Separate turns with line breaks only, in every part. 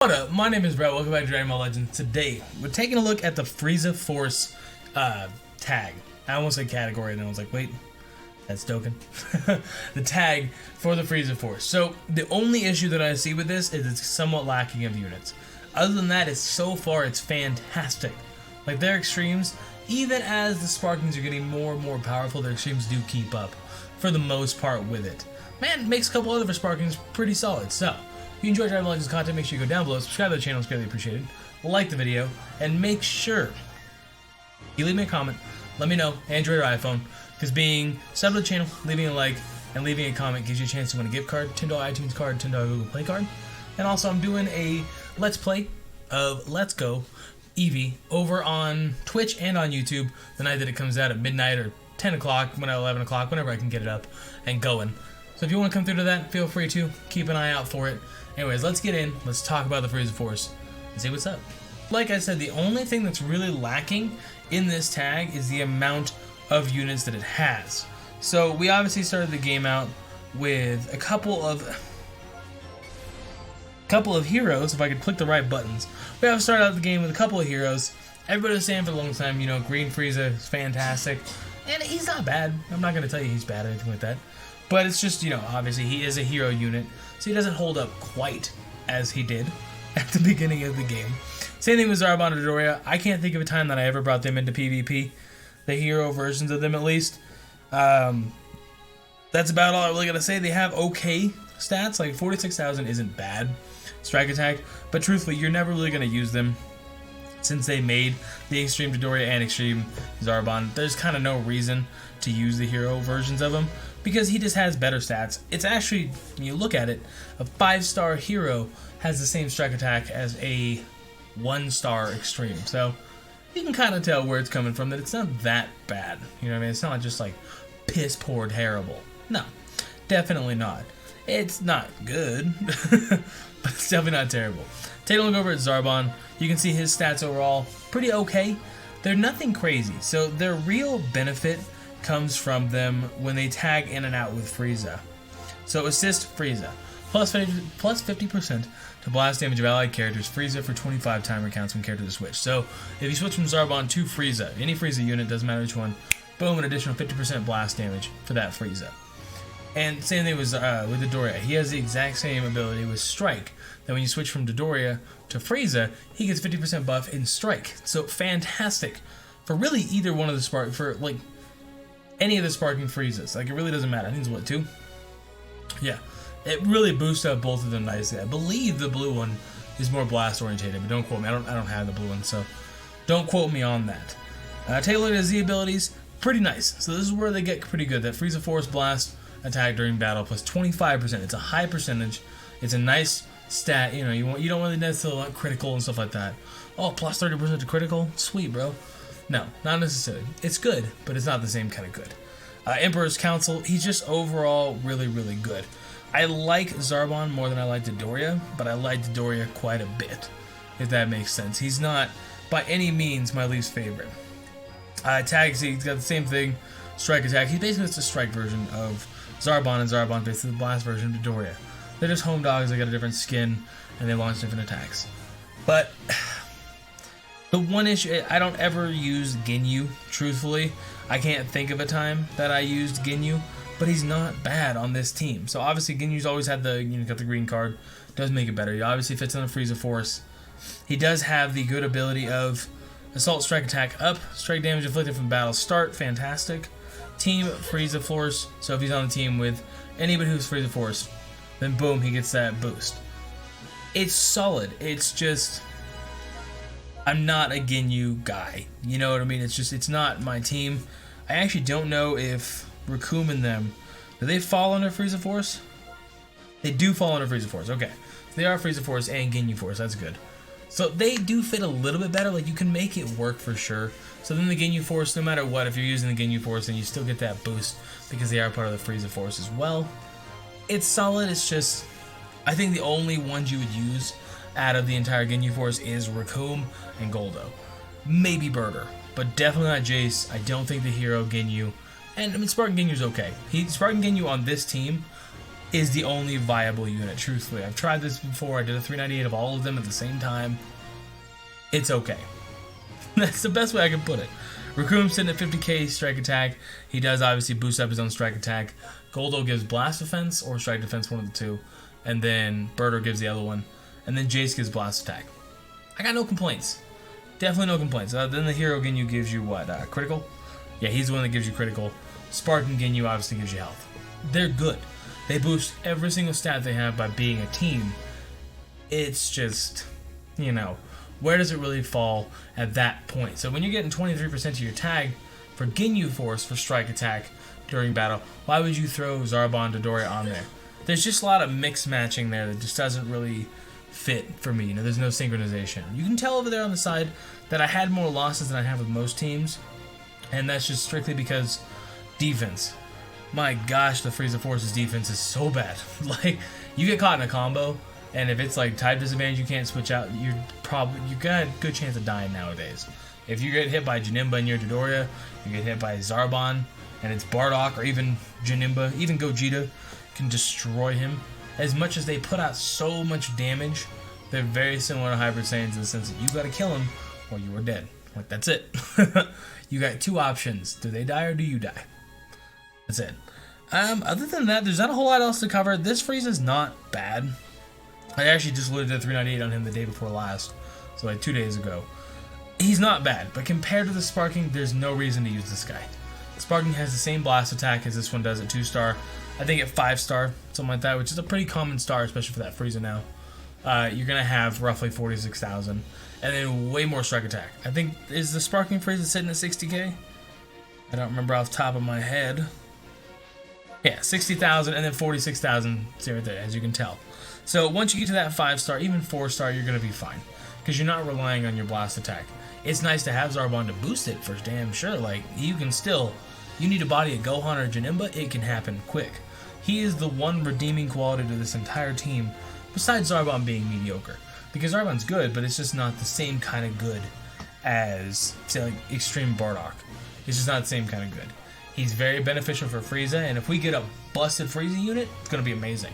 What up? My name is Brett. Welcome back to Dragon Ball Legends. Today, we're taking a look at the Frieza Force tag. I almost said category, and then I was like, wait, that's Dokkan. The tag for the Frieza Force. So, the only issue that I see with this is it's somewhat lacking of units. Other than that, so far, it's fantastic. Like, their extremes, even as the Sparkings are getting more and more powerful, their extremes do keep up, for the most part, with it. Man, it makes a couple other Sparkings pretty solid, so... If you enjoy Dragon Ball Legends content, make sure you go down below, subscribe to the channel, it's greatly appreciated, like the video, and make sure you leave me a comment, let me know, Android or iPhone, because being sub to the channel, leaving a like, and leaving a comment gives you a chance to win a gift card, $10 iTunes card, $10 Google Play card, and also I'm doing a Let's Play of Let's Go Eevee over on Twitch and on YouTube the night that it comes out at midnight or 10 o'clock, 11 o'clock, whenever I can get it up and going. So if you want to come through to that, feel free to. Keep an eye out for it. Anyways, let's get in. Let's talk about the Frieza Force and see what's up. Like I said, the only thing that's really lacking in this tag is the amount of units that it has. So we obviously started the game out with a couple of heroes. If I could click the right buttons, we have started out the game with a couple of heroes. Everybody was saying for a long time, you know, Green Frieza is fantastic, and he's not bad. I'm not going to tell you he's bad or anything like that. But it's just, you know, obviously he is a hero unit, so he doesn't hold up quite as he did at the beginning of the game. Same thing with Zarbon and Dodoria. I can't think of a time that I ever brought them into PvP, the hero versions of them at least. That's about all I really gotta say. They have okay stats, like 46,000 isn't bad strike attack, but truthfully, you're never really gonna use them. Since they made the Extreme Dodoria and Extreme Zarbon, there's kind of no reason to use the hero versions of him, because he just has better stats. It's actually, when you look at it, a 5-star hero has the same strike attack as a 1-star Extreme. So you can kind of tell where it's coming from, that it's not that bad. You know what I mean? It's not just like piss poor terrible. No, definitely not. It's not good, but it's definitely not terrible. Take a look over at Zarbon. You can see his stats overall pretty okay. They're nothing crazy. So their real benefit comes from them when they tag in and out with Frieza. So assist Frieza, plus 50% to blast damage of allied characters. Frieza for 25 timer counts when characters switch. So if you switch from Zarbon to Frieza, any Frieza unit, doesn't matter which one, boom, an additional 50% blast damage for that Frieza. And same thing with Dodoria. He has the exact same ability with Strike. That when you switch from Dodoria to Frieza, he gets 50% buff in Strike. So fantastic for really either one of the for like any of the Sparking Friezas. Like, it really doesn't matter. I think it's what, 2? Yeah. It really boosts up both of them nicely. I believe the blue one is more blast orientated, but don't quote me. I don't have the blue one, so don't quote me on that. Take a look at his Z abilities. Pretty nice. So this is where they get pretty good. That Frieza Force Blast attack during battle plus 25%. It's a high percentage. It's a nice stat. You know, you don't really necessarily want critical and stuff like that. Oh, plus 30% to critical? Sweet, bro. No, not necessarily. It's good, but it's not the same kind of good. Emperor's Council, he's just overall really, really good. I like Zarbon more than I like Dodoria, but I like Dodoria quite a bit, if that makes sense. He's not, by any means, my least favorite. Tags, he's got the same thing, strike attack. He's basically just a strike version of Zarbon, and Zarbon basically the blast version of Dodoria. They're just home dogs, they got a different skin, and they launch different attacks. But the one issue, I don't ever use Ginyu, truthfully. I can't think of a time that I used Ginyu, but he's not bad on this team. So obviously Ginyu's always had the, you know, got the green card, does make it better. He obviously fits on the Frieza Force. He does have the good ability of Assault Strike Attack up, strike damage inflicted from battle start, fantastic. Team Frieza Force, so if he's on the team with anybody who's Frieza Force, then boom, he gets that boost. It's solid, it's just, I'm not a Ginyu guy, you know what I mean? It's just, it's not my team. I actually don't know if Raccoon and them, do they fall under Frieza Force? They do fall under Frieza Force, okay. So they are Frieza Force and Ginyu Force, that's good. So they do fit a little bit better, like you can make it work for sure. So then the Ginyu Force, no matter what, if you're using the Ginyu Force, then you still get that boost because they are part of the Frieza Force as well. It's solid, it's just, I think the only ones you would use out of the entire Ginyu Force is Raccoon and Goldo. Maybe Burger, but definitely not Jace. I don't think the hero Ginyu, and I mean Spartan Ginyu's okay. Spartan Ginyu on this team is the only viable unit, truthfully. I've tried this before. I did a 398 of all of them at the same time. It's okay. That's the best way I can put it. Raccoon's sitting at 50k strike attack. He does obviously boost up his own strike attack. Goldo gives blast defense or strike defense, one of the two. And then Birder gives the other one. And then Jace gives blast attack. I got no complaints. Definitely no complaints. Then the hero Ginyu gives you what? Critical? Yeah, he's the one that gives you critical. Spartan Ginyu obviously gives you health. They're good. They boost every single stat they have by being a team. It's just, you know, where does it really fall at that point? So when you're getting 23% of your tag for Ginyu Force for strike attack during battle, why would you throw Zarbon Dodoria on there? There's just a lot of mix matching there that just doesn't really fit for me. You know, there's no synchronization. You can tell over there on the side that I had more losses than I have with most teams, and that's just strictly because defense. My gosh, the Frieza Force's defense is so bad. Like, you get caught in a combo, and if it's like type disadvantage, you can't switch out. You got a good chance of dying nowadays. If you get hit by Janemba and your Dodoria, you get hit by Zarbon, and it's Bardock or even Janemba, even Gogeta can destroy him. As much as they put out so much damage, they're very similar to Hybrid Saiyans in the sense that you gotta kill them or you are dead. Like, that's it. You got two options. Do they die or do you die? That's it. Other than that, there's not a whole lot else to cover. This Frieza's not bad. I actually just loaded a 398 on him the day before last, so like 2 days ago. He's not bad, but compared to the Sparking, there's no reason to use this guy. Sparking has the same blast attack as this one does at 2-star. I think at 5-star, something like that, which is a pretty common star, especially for that Frieza now. You're going to have roughly 46,000, and then way more strike attack. I think, is the Sparking Frieza sitting at 60k? I don't remember off the top of my head. Yeah, 60,000 and then 46,000, see right there, as you can tell. So once you get to that 5-star, even 4-star, you're going to be fine, because you're not relying on your blast attack. It's nice to have Zarbon to boost it for damn sure. Like, you can still, you need to body a Gohan or Janemba, it can happen quick. He is the one redeeming quality to this entire team, besides Zarbon being mediocre. Because Zarbon's good, but it's just not the same kind of good as, say, like Extreme Bardock. It's just not the same kind of good. He's very beneficial for Frieza, and if we get a busted Frieza unit, it's going to be amazing.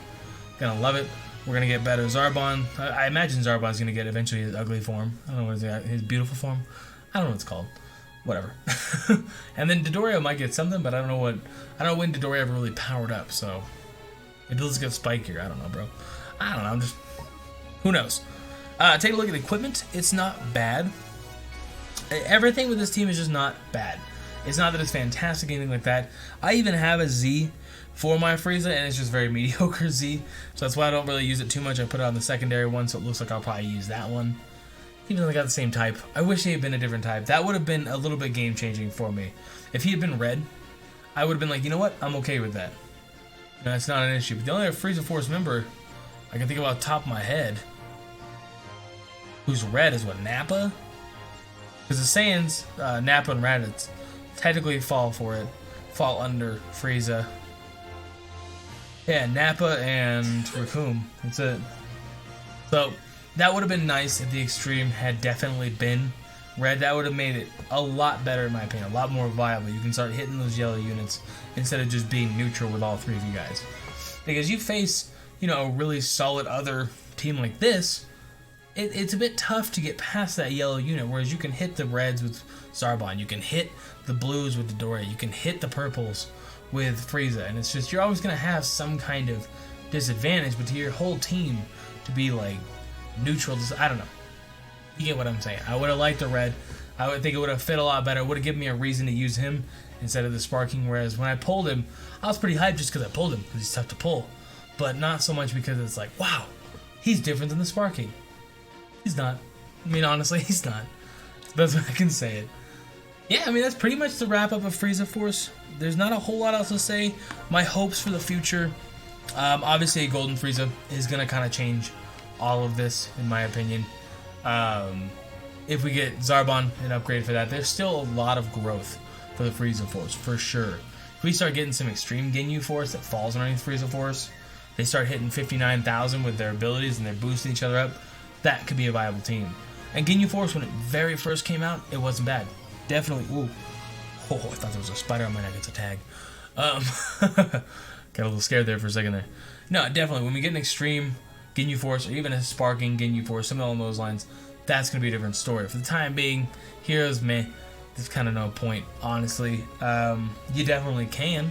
Gonna love it. We're going to get better Zarbon. I imagine Zarbon's going to get eventually his ugly form. I don't know what it's his beautiful form. I don't know what it's called. Whatever. And then Dodoria might get something, but I don't know when Dodoria ever really powered up, so maybe let's get spikier. I don't know, bro. I don't know. I'm just, who knows? Take a look at the equipment. It's not bad. Everything with this team is just not bad. It's not that it's fantastic, anything like that. I even have a Z for my Frieza, and it's just very mediocre Z. So that's why I don't really use it too much. I put it on the secondary one, so it looks like I'll probably use that one. Even though they got the same type. I wish he had been a different type. That would have been a little bit game-changing for me. If he had been red, I would have been like, you know what? I'm okay with that. No, that's not an issue. But the only Frieza Force member I can think of off the top of my head who's red is what, Nappa? Because the Saiyans, Nappa and Raditz, technically fall under Frieza. Yeah, Nappa and Raccoon. That's it. So that would have been nice if the Extreme had definitely been red. That would have made it a lot better in my opinion, a lot more viable. You can start hitting those yellow units instead of just being neutral with all three of you guys. Because you face, you know, a really solid other team like this, it's a bit tough to get past that yellow unit, whereas you can hit the reds with Zarbon, you can hit the blues with Dodoria, you can hit the purples with Frieza, and it's just, you're always going to have some kind of disadvantage, but to your whole team to be like neutral, I don't know. You get what I'm saying. I would have liked the red. I would think it would have fit a lot better. It would have given me a reason to use him instead of the Sparking, whereas when I pulled him, I was pretty hyped just because I pulled him, because he's tough to pull, but not so much because it's like, wow, he's different than the Sparking. He's not. I mean, honestly, he's not. That's what I can say it. Yeah, I mean, that's pretty much the wrap-up of Frieza Force. There's not a whole lot else to say. My hopes for the future, obviously, Golden Frieza is going to kind of change all of this, in my opinion. If we get Zarbon an upgrade for that, there's still a lot of growth for the Frieza Force, for sure. If we start getting some Extreme Ginyu Force that falls underneath Frieza Force, they start hitting 59,000 with their abilities and they're boosting each other up, that could be a viable team. And Ginyu Force, when it very first came out, it wasn't bad. Definitely, ooh. Oh, I thought there was a spider on my neck, it's a tag. Got a little scared there for a second there. No, definitely. When we get an Extreme Ginyu Force, or even a Sparking Ginyu Force, something along those lines, that's going to be a different story. For the time being, Heroes, meh. There's kind of no point, honestly. You definitely can.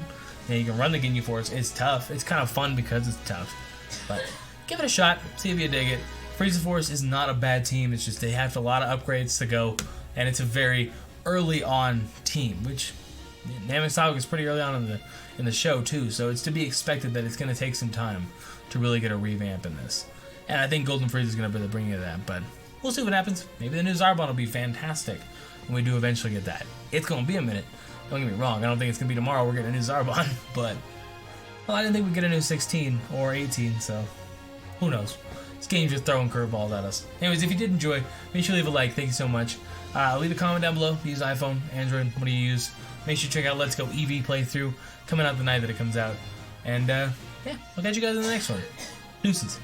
You can run the Ginyu Force. It's tough. It's kind of fun because it's tough. But give it a shot. See if you dig it. Frieza Force is not a bad team. It's just they have a lot of upgrades to go. And it's a very early on team, which Namek Saga is pretty early on in the show too. So it's to be expected that it's going to take some time to really get a revamp in this. And I think Golden Frieza is going to be bringing it to that. But we'll see what happens. Maybe the new Zarbon will be fantastic when we do eventually get that. It's going to be a minute. Don't get me wrong. I don't think it's going to be tomorrow we're getting a new Zarbon. But, well, I didn't think we'd get a new 16 or 18. So, who knows? This game's just throwing curveballs at us. Anyways, if you did enjoy, make sure you leave a like. Thank you so much. Leave a comment down below. Use iPhone, Android, what do you use? Make sure you check out Let's Go EV playthrough. Coming out the night that it comes out. And, yeah, I'll catch you guys in the next one. Deuces.